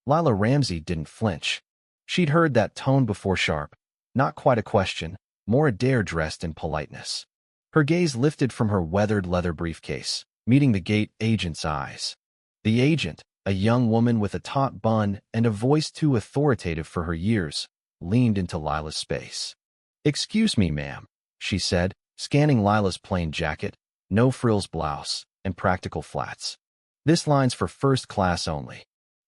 Lila Ramsey didn't flinch. She'd heard that tone before, sharp, not quite a question, more a dare dressed in politeness. Her gaze lifted from her weathered leather briefcase, meeting the gate agent's eyes. The agent, a young woman with a taut bun and a voice too authoritative for her years, leaned into Lila's space. "Excuse me, ma'am," she said, scanning Lila's plain jacket, no-frills blouse, and practical flats. "This line's for first class only."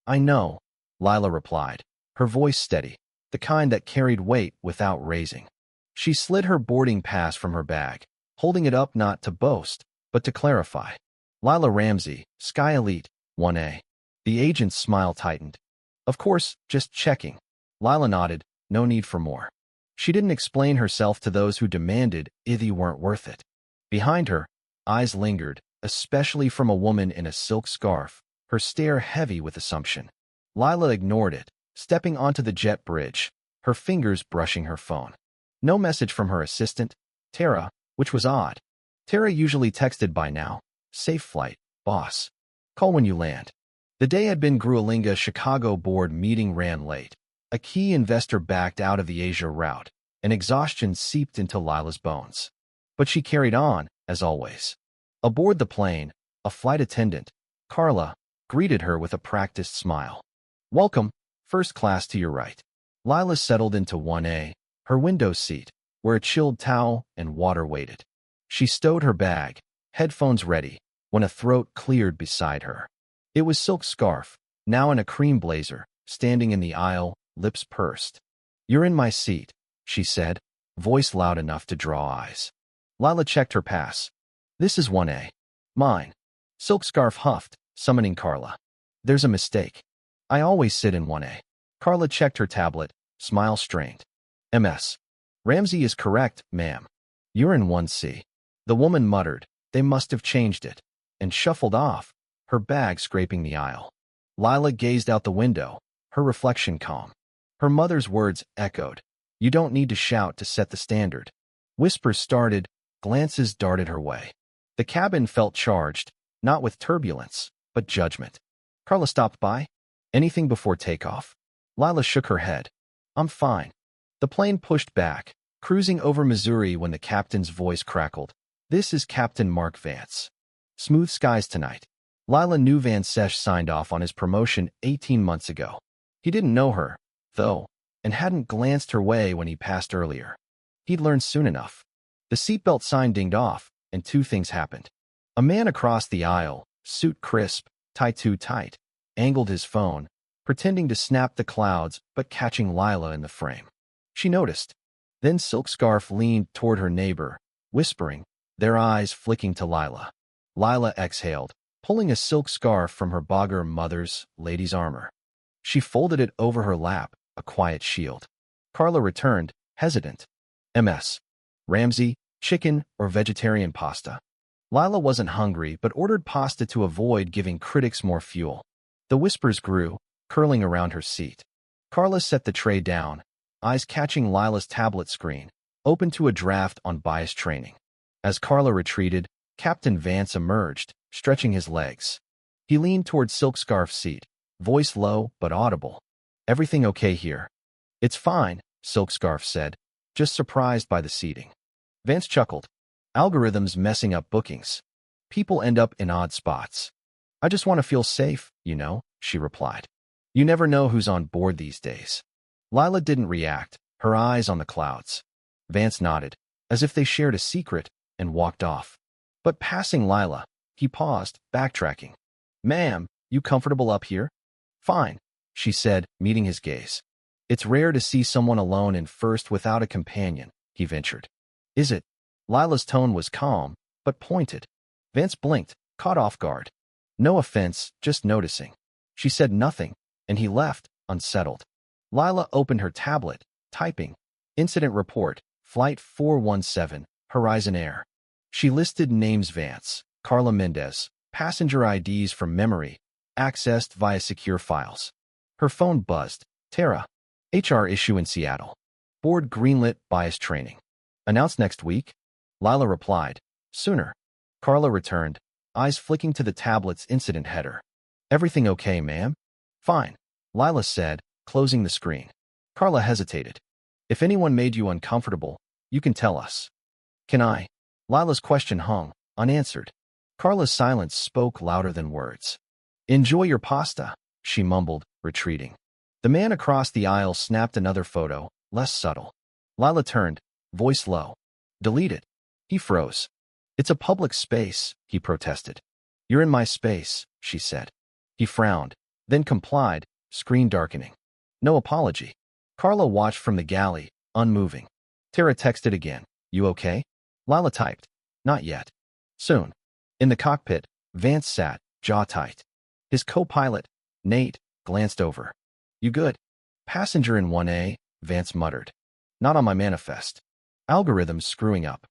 "I know," Lila replied, her voice steady, the kind that carried weight without raising. She slid her boarding pass from her bag, holding it up not to boast, but to clarify. "Lila Ramsey, Sky Elite, 1A. The agent's smile tightened. "Of course, just checking." Lila nodded, no need for more. She didn't explain herself to those who demanded if they weren't worth it. Behind her, eyes lingered, especially from a woman in a silk scarf, her stare heavy with assumption. Lila ignored it, stepping onto the jet bridge, her fingers brushing her phone. No message from her assistant, Tara, which was odd. Tara usually texted by now. "Safe flight, boss. Call when you land." The day had been grueling. Chicago board meeting ran late. A key investor backed out of the Asia route, and exhaustion seeped into Lila's bones. But she carried on, as always. Aboard the plane, a flight attendant, Carla, greeted her with a practiced smile. "Welcome, first class to your right." Lila settled into 1A, her window seat, where a chilled towel and water waited. She stowed her bag, headphones ready, when a throat cleared beside her. It was Silk Scarf, now in a cream blazer, standing in the aisle, lips pursed. "You're in my seat," she said, voice loud enough to draw eyes. Lila checked her pass. "This is 1A. Mine." Silk Scarf huffed, summoning Carla. "There's a mistake. I always sit in 1A." Carla checked her tablet, smile strained. "MS. Ramsey is correct, ma'am. You're in 1C." The woman muttered, "They must have changed it," and shuffled off, her bag scraping the aisle. Lila gazed out the window, her reflection calm. Her mother's words echoed. "You don't need to shout to set the standard." Whispers started, glances darted her way. The cabin felt charged, not with turbulence, but judgment. Carla stopped by. "Anything before takeoff?" Lila shook her head. "I'm fine." The plane pushed back, cruising over Missouri when the captain's voice crackled. "This is Captain Mark Vance. Smooth skies tonight." Lila knew Van Sesh signed off on his promotion 18 months ago. He didn't know her, though, and hadn't glanced her way when he passed earlier. He'd learn soon enough. The seatbelt sign dinged off, and two things happened. A man across the aisle, suit crisp, tie too tight, angled his phone, pretending to snap the clouds but catching Lila in the frame. She noticed. Then Silk Scarf leaned toward her neighbor, whispering, their eyes flicking to Lila. Lila exhaled, pulling a silk scarf from her bogger mother's lady's armor. She folded it over her lap, a quiet shield. Carla returned, hesitant. "MS. Ramsey, chicken or vegetarian pasta?" Lila wasn't hungry but ordered pasta to avoid giving critics more fuel. The whispers grew, curling around her seat. Carla set the tray down, eyes catching Lila's tablet screen, open to a draft on bias training. As Carla retreated, Captain Vance emerged, stretching his legs. He leaned toward Silk Scarf's seat, voice low but audible. "Everything okay here?" "It's fine," Silk Scarf said, just surprised by the seating. Vance chuckled. "Algorithms messing up bookings. People end up in odd spots." "I just want to feel safe, you know," she replied. "You never know who's on board these days." Lila didn't react, her eyes on the clouds. Vance nodded, as if they shared a secret, and walked off. But passing Lila, he paused, backtracking. "Ma'am, you comfortable up here?" "Fine," she said, meeting his gaze. "It's rare to see someone alone in first without a companion," he ventured. "Is it?" Lila's tone was calm, but pointed. Vance blinked, caught off guard. "No offense, just noticing." She said nothing, and he left, unsettled. Lila opened her tablet, typing. "Incident report, Flight 417, Horizon Air." She listed names: Vance, Carla Mendez, passenger IDs from memory, accessed via secure files. Her phone buzzed. "Tara. HR issue in Seattle. Board greenlit bias training. Announced next week?" Lila replied. "Sooner." Carla returned, eyes flicking to the tablet's incident header. "Everything okay, ma'am?" "Fine." Lila said, closing the screen. Carla hesitated. If anyone made you uncomfortable, you can tell us. Can I? Lila's question hung, unanswered. Carla's silence spoke louder than words. Enjoy your pasta, she mumbled, retreating. The man across the aisle snapped another photo, less subtle. Lila turned, voice low. Delete it. He froze. It's a public space, he protested. You're in my space, she said. He frowned, then complied, screen darkening. No apology. Carla watched from the galley, unmoving. Tara texted again. You okay? Lila typed. Not yet. Soon. In the cockpit, Vance sat, jaw tight. His co-pilot, Nate, glanced over. You good? Passenger in 1A, Vance muttered. Not on my manifest. Algorithms screwing up.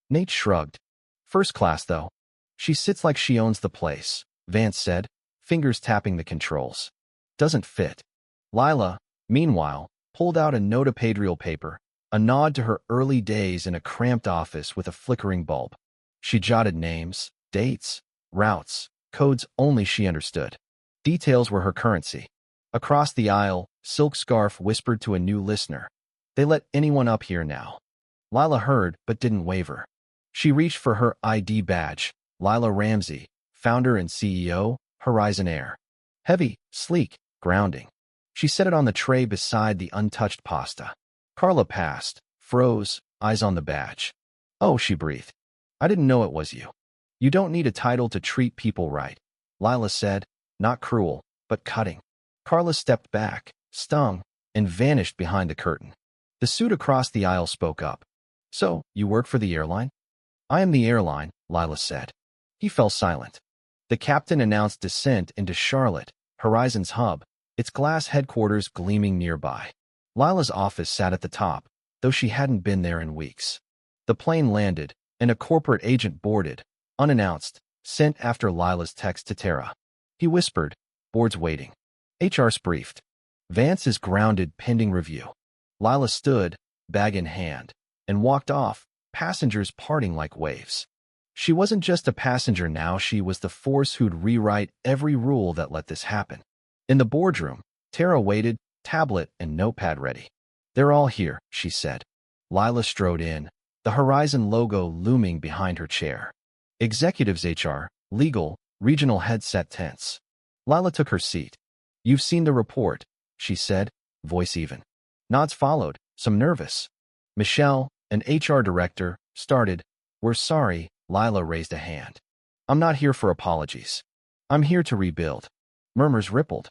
Nate shrugged. First class, though. She sits like she owns the place, Vance said, fingers tapping the controls. Doesn't fit. Lila, meanwhile, pulled out a notapedrial paper, a nod to her early days in a cramped office with a flickering bulb. She jotted names, dates, routes, codes only she understood. Details were her currency. Across the aisle, Silk Scarf whispered to a new listener. They let anyone up here now. Lila heard but didn't waver. She reached for her ID badge. Lila Ramsey, founder and CEO, Horizon Air. Heavy, sleek, grounding. She set it on the tray beside the untouched pasta. Carla passed, froze, eyes on the badge. Oh, she breathed. I didn't know it was you. You don't need a title to treat people right, Lila said, not cruel, but cutting. Carla stepped back, stung, and vanished behind the curtain. The suit across the aisle spoke up. So, you work for the airline? I am the airline, Lila said. He fell silent. The captain announced descent into Charlotte, Horizon's hub, its glass headquarters gleaming nearby. Lila's office sat at the top, though she hadn't been there in weeks. The plane landed, and a corporate agent boarded, unannounced, sent after Lila's text to Tara. He whispered, board's waiting. HR's briefed. Vance is grounded pending review. Lila stood, bag in hand, and walked off, passengers parting like waves. She wasn't just a passenger now, she was the force who'd rewrite every rule that let this happen. In the boardroom, Tara waited, tablet and notepad ready. They're all here, she said. Lila strode in, the Horizon logo looming behind her chair. Executives HR, legal, regional head set tense. Lila took her seat. You've seen the report, she said, voice even. Nods followed, some nervous. Michelle, an HR director, started. We're sorry, Lila raised a hand. I'm not here for apologies. I'm here to rebuild. Murmurs rippled.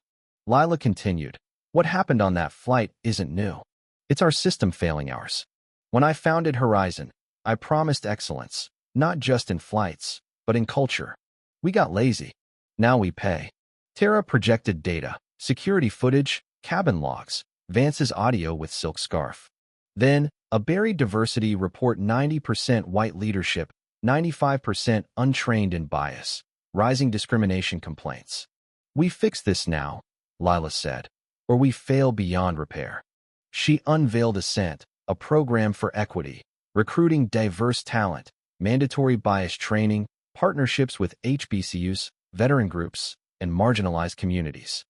Lila continued. What happened on that flight isn't new. It's our system failing ours. When I founded Horizon, I promised excellence, not just in flights, but in culture. We got lazy. Now we pay. Tara projected data, security footage, cabin logs, Vance's audio with Silk Scarf. Then, a buried diversity report: 90% white leadership, 95% untrained in bias, rising discrimination complaints. We fix this now, Lila said, or we fail beyond repair. She unveiled Ascent, a program for equity, recruiting diverse talent, mandatory bias training, partnerships with HBCUs, veteran groups, and marginalized communities.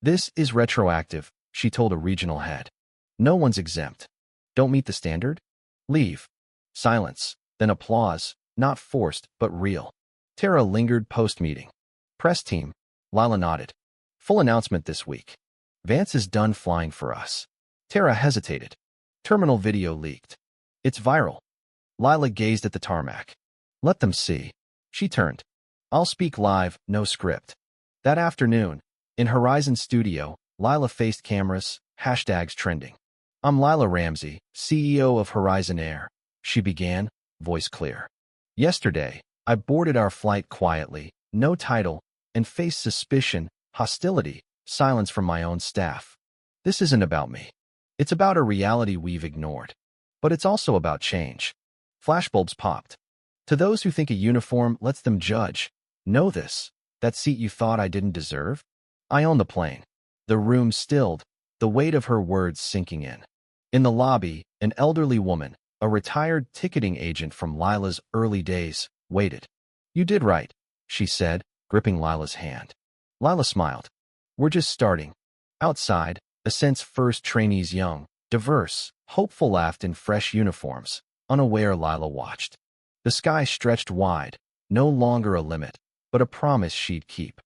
This is retroactive, she told a regional head. No one's exempt. Don't meet the standard? Leave. Silence, then applause, not forced, but real. Tara lingered post-meeting. Press team. Lila nodded. Full announcement this week. Vance is done flying for us. Tara hesitated. Terminal video leaked. It's viral. Lila gazed at the tarmac. Let them see. She turned. I'll speak live, no script. That afternoon, in Horizon Studio, Lila faced cameras, hashtags trending. I'm Lila Ramsey, CEO of Horizon Air, she began, voice clear. Yesterday, I boarded our flight quietly, no title, and faced suspicion, hostility, silence from my own staff. This isn't about me. It's about a reality we've ignored. But it's also about change. Flashbulbs popped. To those who think a uniform lets them judge, know this. That seat you thought I didn't deserve? I own the plane. The room stilled, the weight of her words sinking in. In the lobby, an elderly woman, a retired ticketing agent from Lila's early days, waited. You did right, she said, gripping Lila's hand. Lila smiled. We're just starting. Outside, Ascent's first trainees young, diverse, hopeful laughed in fresh uniforms. Unaware, Lila watched. The sky stretched wide, no longer a limit, but a promise she'd keep.